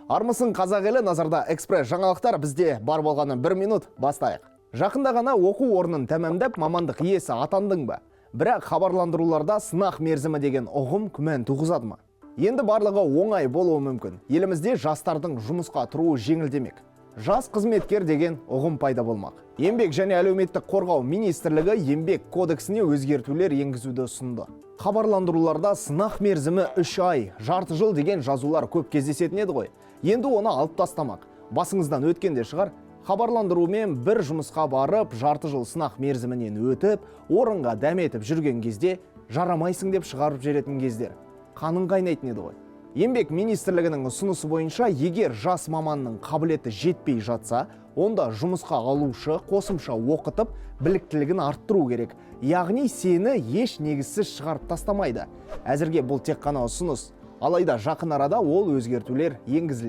Армысың қазақ елі, назарда экспресс жаңалықтар, бізде бар болғаны 1 минут, бастайық. Жақында ғана оқу орнын тәмамдап, мамандық иесі атандың ба? Бірақ хабарландыруларда сынақ мерзімі деген ұғым күмән туғызады ма? Енді барлығы оңай болуы мүмкін. Елімізде жастардың жұмысқа тұруы жеңілдемек. Жас қызметкер деген ұғым пайда болмақ. Еңбек және әлеуметтік қорғау министрлігі еңбек кодексіне өзгертулер енгізуді ұсынды. Хабарландыруларда сынақ мерзімі 3 ай, жарты жыл деген жазулар көп кездесетін еді ғой. Енді оны алып тастамақ. Басыңыздан өткенде шығар, хабарландырумен бір жұмысқа барып, жарты жыл сынақ мерзімінен өтіп, орынға дәметіп жүрген кезде жарамайсың деп шығарып жеретін кездер. Қаның қайнайтын еді ғой. Еңбек министрлігінің ұсынысы бойынша, егер жас маманның қабілеті жетпей жатса, онда жұмысқа алушы қосымша оқытып, біліктілігін арттыру керек. Яғни сені еш негізсіз шығарып тастамайды. Әзірге бұл тек қана ұсыныс. Алайда жақын арада ол өзгертулер енгізіледі.